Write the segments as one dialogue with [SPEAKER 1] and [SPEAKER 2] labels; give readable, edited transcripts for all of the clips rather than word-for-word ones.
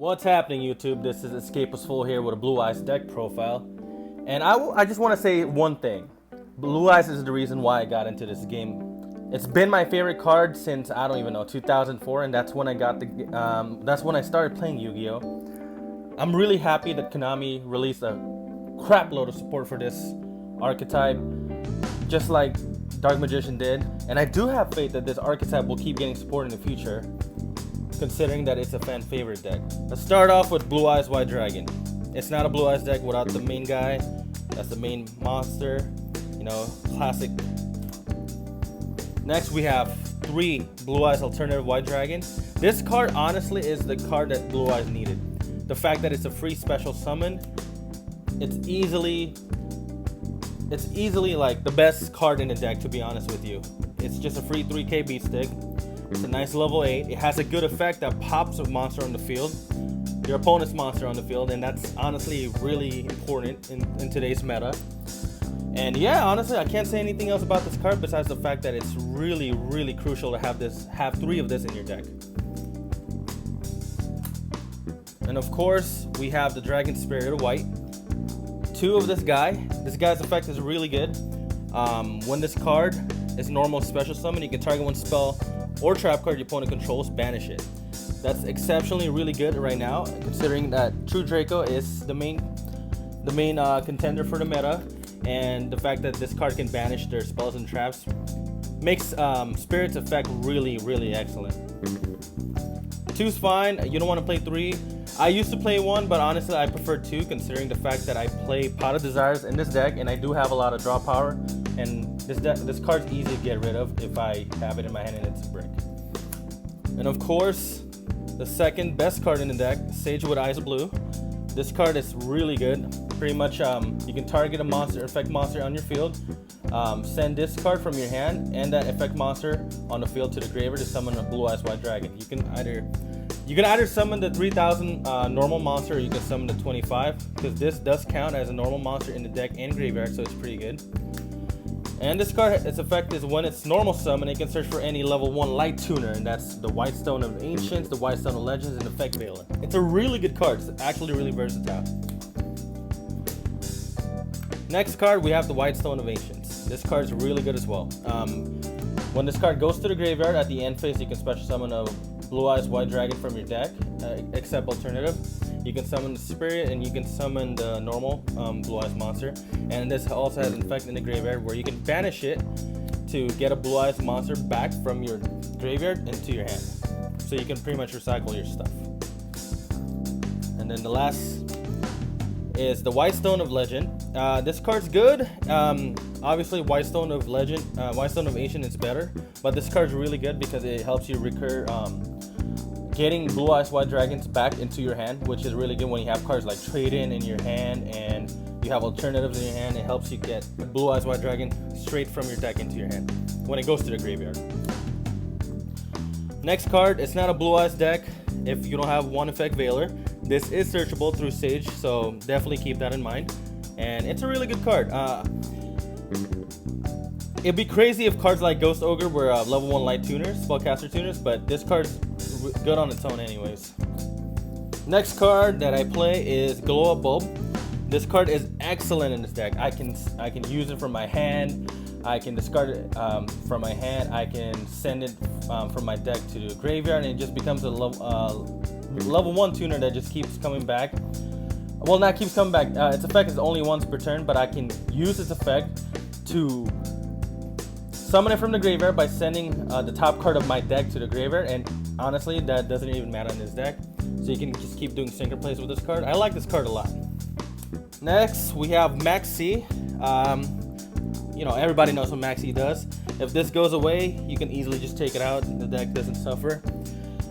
[SPEAKER 1] What's happening, YouTube? This is escapistfool here with a Blue Eyes deck profile, and I just want to say one thing. Blue Eyes is the reason why I got into this game. It's been my favorite card since, I don't even know, 2004, and that's when I got that's when I started playing Yu-Gi-Oh. I'm really happy that Konami released a crap load of support for this archetype, just like Dark Magician did, and I do have faith that this archetype will keep getting support in the future, considering that it's a fan favorite deck. Let's start off with Blue Eyes White Dragon. It's not a Blue Eyes deck without the main guy. That's the main monster, you know, classic. Next we have 3 Blue Eyes Alternative White Dragon. This card honestly is the card that Blue Eyes needed. The fact that it's a free special summon, it's easily like the best card in the deck, to be honest with you. It's just a free 3k beat stick. It's a nice level 8. It has a good effect that pops a monster on the field, your opponent's monster on the field, and that's honestly really important in today's meta. And yeah, honestly, I can't say anything else about this card besides the fact that it's really crucial to have 3 of this in your deck. And of course, we have the Dragon Spirit White. 2 of this guy. This guy's effect is really good. When this card is normal special summon, you can target one spell or trap card your opponent controls, banish it. That's exceptionally really good right now, considering that True Draco is the main contender for the meta, and the fact that this card can banish their spells and traps makes Spirit's effect really excellent. 2's fine. You don't want to play 3. I used to play 1, but honestly I prefer 2, considering the fact that I play Pot of Desires in this deck and I do have a lot of draw power, and this card's easy to get rid of if I have it in my hand and it's a brick. And of course, the second best card in the deck, Sage with Eyes of Blue. This card is really good. Pretty much you can target a monster, effect monster on your field, send this card from your hand and that effect monster on the field to the graveyard to summon a Blue Eyes White Dragon. You can either summon the 3000 normal monster, or you can summon the 25, because this does count as a normal monster in the deck and graveyard, so it's pretty good. And this card, its effect is when it's normal summon, it can search for any level 1 light tuner, and that's the White Stone of Ancients, the White Stone of Legends, and Effect Veiler. It's a really good card. It's actually really versatile. Next card, we have the White Stone of Ancients. This card is really good as well. When this card goes to the graveyard, at the end phase, you can special summon a Blue Eyes White Dragon from your deck, except alternative. You can summon the Spirit and you can summon the normal Blue Eyes monster. And this also has an effect in the graveyard where you can banish it to get a Blue Eyes monster back from your graveyard into your hand. So you can pretty much recycle your stuff. And then the last is the White Stone of Legend. This card's good. Obviously, White Stone of Legend, White Stone of Ancient is better, but this card's really good because it helps you recur getting Blue Eyes White Dragons back into your hand, which is really good when you have cards like Trade-In in your hand and you have alternatives in your hand. It helps you get Blue Eyes White Dragon straight from your deck into your hand when it goes to the graveyard. Next card, it's not a Blue Eyes deck if you don't have one Effect Veiler. This is searchable through Sage, so definitely keep that in mind. And it's a really good card. It'd be crazy if cards like Ghost Ogre were level 1 light tuners, spellcaster tuners, but this card's good on its own anyways. Next card that I play is Glow Up Bulb. This card is excellent in this deck. I can use it from my hand. I can discard it from my hand. I can send it from my deck to the graveyard, and it just becomes a level 1 tuner that just keeps coming back. Well, not keeps coming back. Its effect is only once per turn, but I can use its effect to summon it from the graveyard by sending the top card of my deck to the graveyard, and honestly, that doesn't even matter in this deck. So you can just keep doing synchro plays with this card. I like this card a lot. Next, we have Maxi. You know, everybody knows what Maxi does. If this goes away, you can easily just take it out. The deck doesn't suffer.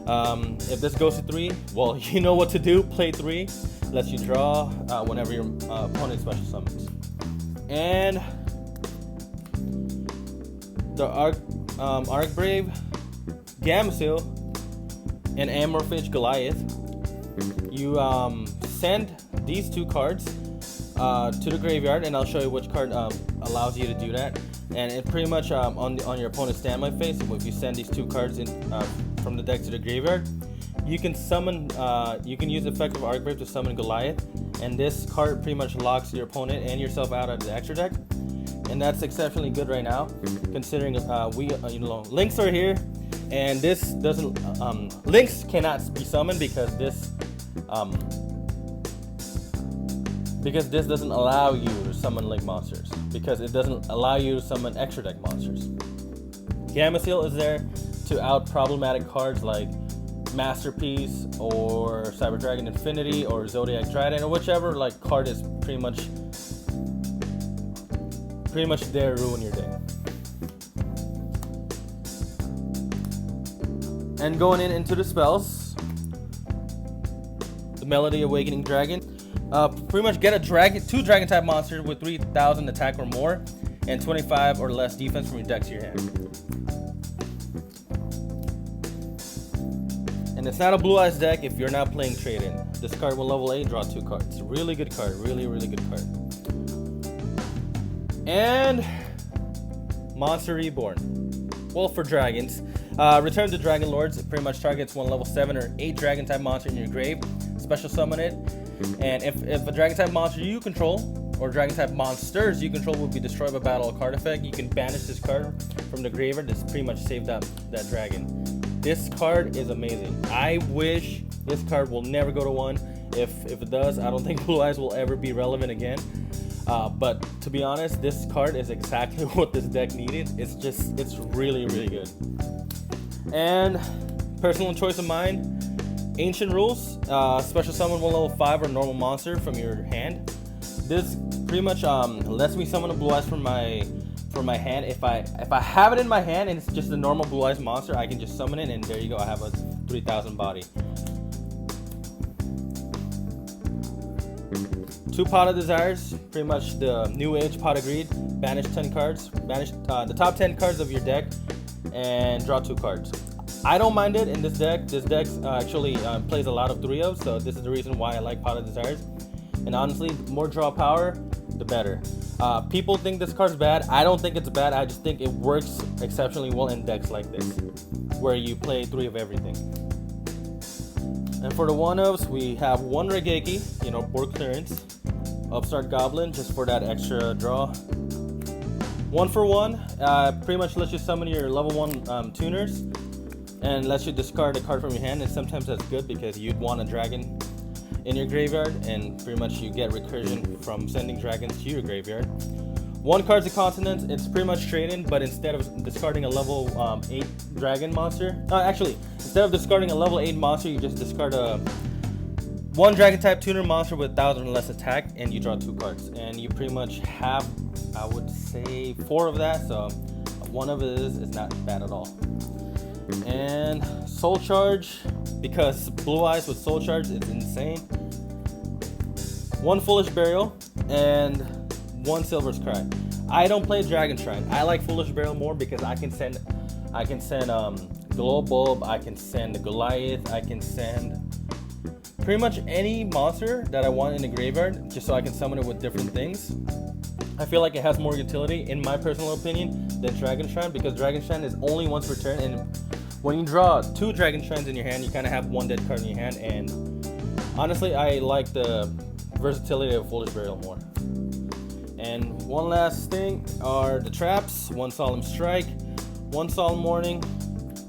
[SPEAKER 1] If this goes to 3, well, you know what to do. Play 3. Lets you draw whenever your opponent special summons. And the Archbrave, Gamsil, and Amorphage Goliath. You send these 2 cards to the graveyard, and I'll show you which card allows you to do that. And it pretty much on your opponent's standby phase, if you send these 2 cards in from the deck to the graveyard, you can summon, you can use effective Arc Brave to summon Goliath, and this card pretty much locks your opponent and yourself out of the extra deck, and that's exceptionally good right now, considering links are here, and this doesn't, links cannot be summoned because this doesn't allow you to summon link monsters, because it doesn't allow you to summon extra deck monsters. Gamma Seal is there to out problematic cards like Masterpiece or Cyber Dragon Infinity or Zodiac Trident or whichever like card is pretty much there to ruin your day. And going into the spells, the Melody Awakening Dragon. Pretty much get two dragon type monsters with 3,000 attack or more and 25 or less defense from your deck to your hand. And it's not a Blue Eyes deck if you're not playing trade-in. This card will level 8, draw 2 cards. Really good card, really good card. And Monster Reborn. Well, for dragons, Return to Dragon Lords. It pretty much targets one level 7 or 8 dragon type monster in your grave. Special summon it. And if a dragon type monster you control, or dragon type monsters you control will be destroyed by battle or card effect, you can banish this card from the graveyard. This pretty much saved up that dragon. This card is amazing. I wish this card will never go to 1. If it does, I don't think Blue Eyes will ever be relevant again. But to be honest, this card is exactly what this deck needed. It's really good. And personal choice of mine, Ancient Rules, special summon one level 5 or normal monster from your hand. This pretty much lets me summon a Blue Eyes from my hand. If I have it in my hand and it's just a normal Blue Eyes monster, I can just summon it, and there you go, I have a 3,000 body. 2 Pot of Desires, pretty much the new age Pot of Greed. Banish 10 cards, banish the top 10 cards of your deck, and draw 2 cards. I don't mind it in this deck. This deck actually plays a lot of 3-ofs, so this is the reason why I like Pot of Desires. And honestly, the more draw power, the better. People think this card's bad. I don't think it's bad. I just think it works exceptionally well in decks like this, where you play 3 of everything. And for the 1-ofs, we have 1 Regeki, board clearance. Upstart Goblin, just for that extra draw. 1 for 1, pretty much lets you summon your level 1 tuners, and lets you discard a card from your hand. And sometimes that's good because you'd want a dragon in your graveyard, and pretty much you get recursion from sending dragons to your graveyard. 1 card's a Continent. It's pretty much trade-in, but instead of discarding a level 8 dragon monster, instead of discarding a level 8 monster, you just discard a 1 dragon type tuner monster with 1,000 or less attack, and you draw 2 cards. And you pretty much have, I would say, 4 of that, so 1 of it is not bad at all. And Soul Charge, because Blue Eyes with Soul Charge is insane. 1 Foolish Burial and 1 Silver's Cry. I don't play Dragon Shrine. I like Foolish Burial more because I can send Glow Bulb, I can send the Goliath, I can send pretty much any monster that I want in the graveyard, just so I can summon it with different things. I feel like it has more utility, in my personal opinion, than Dragon Shrine, because Dragon Shrine is only once per turn, and when you draw 2 Dragon Shrines in your hand, you kind of have 1 dead card in your hand. And honestly, I like the versatility of Foolish Burial more. And one last thing are the traps: 1 Solemn Strike, 1 Solemn Warning,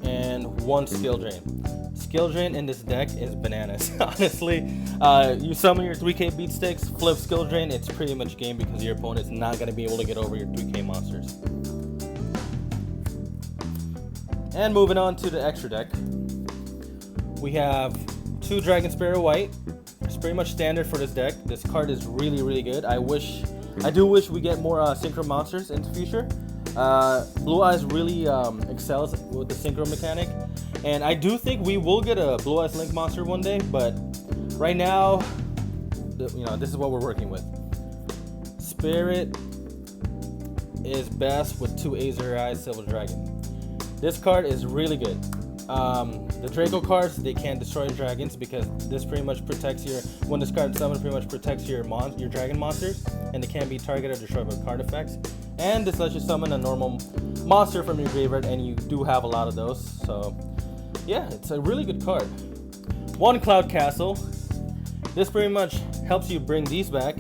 [SPEAKER 1] and 1 Skill Drain. Skill Drain in this deck is bananas. Honestly, you summon your 3k beatsticks, flip Skill Drain, it's pretty much game because your opponent's not going to be able to get over your 3k monsters. And moving on to the extra deck, we have 2 Dragon Spirit White. It's pretty much standard for this deck. This card is really good. I do wish we get more synchro monsters in the future. Blue Eyes really excels with the synchro mechanic, and I do think we will get a Blue Eyes Link monster one day, but right now, this is what we're working with. Spirit is best with 2 Azure Eyes Silver Dragon. This card is really good. The Draco cards, they can't destroy dragons because this pretty much protects when this card summons, pretty much protects your dragon monsters, and they can't be targeted or destroyed by card effects. And this lets you summon a normal monster from your graveyard, and you do have a lot of those. So yeah, it's a really good card. 1 Cloud Castle. This pretty much helps you bring these back.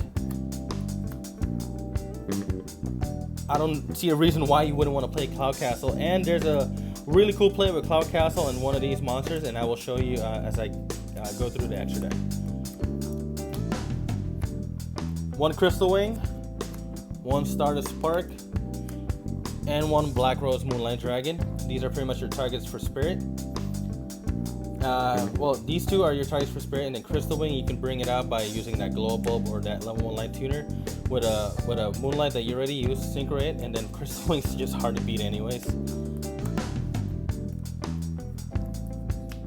[SPEAKER 1] I don't see a reason why you wouldn't want to play Cloud Castle. And there's a really cool play with Cloud Castle and one of these monsters, and I will show you as I go through the extra deck. 1 Crystal Wing, 1 Stardust Spark, and 1 Black Rose Moonlight Dragon. These are pretty much your targets for Spirit. Well, these 2 are your targets for Spirit, and then Crystal Wing, you can bring it out by using that Glow Bulb or that level 1 Light Tuner with a Moonlight that you already use, Synchro it, and then Crystal Wing's just hard to beat anyways.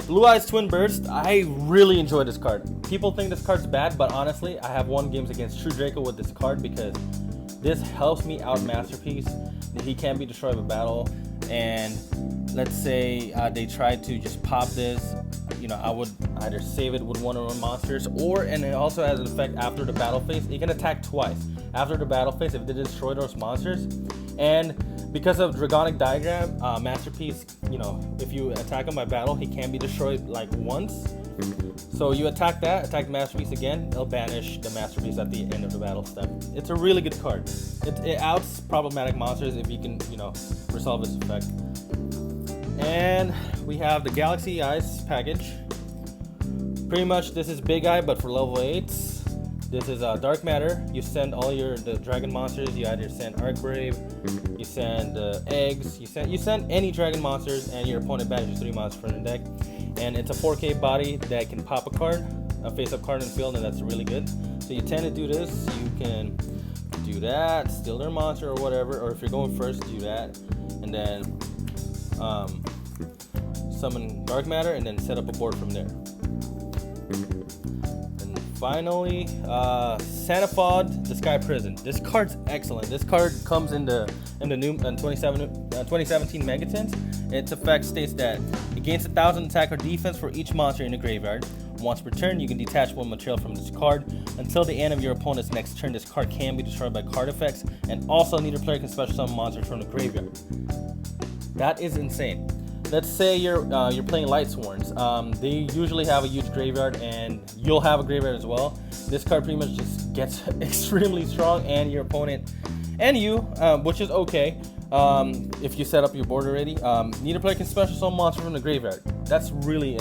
[SPEAKER 1] Blue Eyes Twin Burst, I really enjoy this card. People think this card's bad, but honestly, I have won games against True Draco with this card because this helps me out Masterpiece. He can be destroyed with battle, and let's say they tried to just pop this, you know, I would either save it with 1 or 1 monsters, and it also has an effect after the battle phase. It can attack twice after the battle phase if they destroy those monsters. And because of Dragonic Diagram, Masterpiece, you know, if you attack him by battle, he can be destroyed like once. So you attack the Masterpiece again, it'll banish the Masterpiece at the end of the battle step. It's a really good card. It outs problematic monsters if you can, you know, resolve its effect. And we have the Galaxy Eyes package. Pretty much this is Big Eye, but for level 8s. This is Dark Matter. You send all the dragon monsters. You either send Arcbrave, you send eggs, you send any dragon monsters, and your opponent banishes 3 monsters from the deck. And it's a 4K body that can pop a card, a face-up card in the field, and that's really good. So you tend to do this. You can do that, steal their monster or whatever, or if you're going first, do that, and then summon Dark Matter, and then set up a board from there. And finally, Sanafod, the Sky Prison. This card's excellent. This card comes in the new 2017 Megatins. Its effect states that it gains 1,000 attack or defense for each monster in the graveyard. Once per turn, you can detach 1 material from this card. Until the end of your opponent's next turn, this card can be destroyed by card effects, and also neither player can special summon monsters from the graveyard. That is insane. Let's say you're playing Light Sworns. They usually have a huge graveyard, and you'll have a graveyard as well. This card pretty much just gets extremely strong, and your opponent and you, which is okay. If you set up your board already, neither player can special summon monster from the graveyard. That's really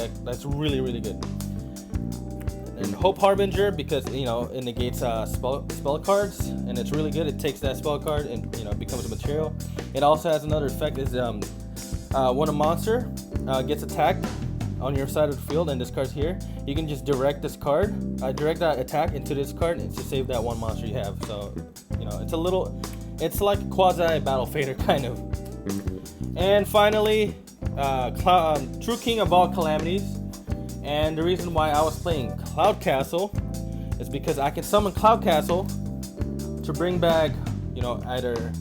[SPEAKER 1] good. And Hope Harbinger, because you know it negates spell cards, and it's really good. It takes that spell card and you know becomes a material. It also has another effect is when a monster gets attacked on your side of the field, and this card's here, you can just direct this card, direct that attack into this card, and to save that 1 monster you have. So you know it's like quasi battle fader kind of. And finally, True King of all Calamities. And the reason why I was playing Cloud Castle is because I can summon Cloud Castle to bring back, you know, either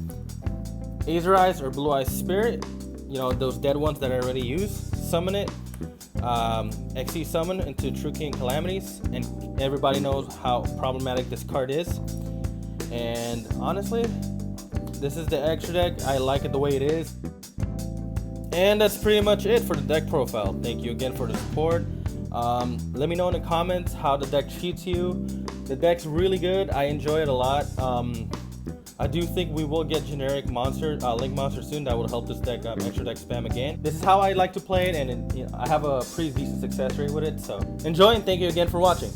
[SPEAKER 1] Azure Eyes or Blue Eyes Spirit, you know, those dead ones that I already used. Summon it, XE summon into True King Calamities, and everybody knows how problematic this card is. And honestly, this is the extra deck. I like it the way it is. And that's pretty much it for the deck profile. Thank you again for the support. Let me know in the comments how the deck treats you. The deck's really good. I enjoy it a lot. I do think we will get generic monster, link monster soon that will help this deck extra deck spam again. This is how I like to play it, and you know, I have a pretty decent success rate with it. So enjoy, and thank you again for watching.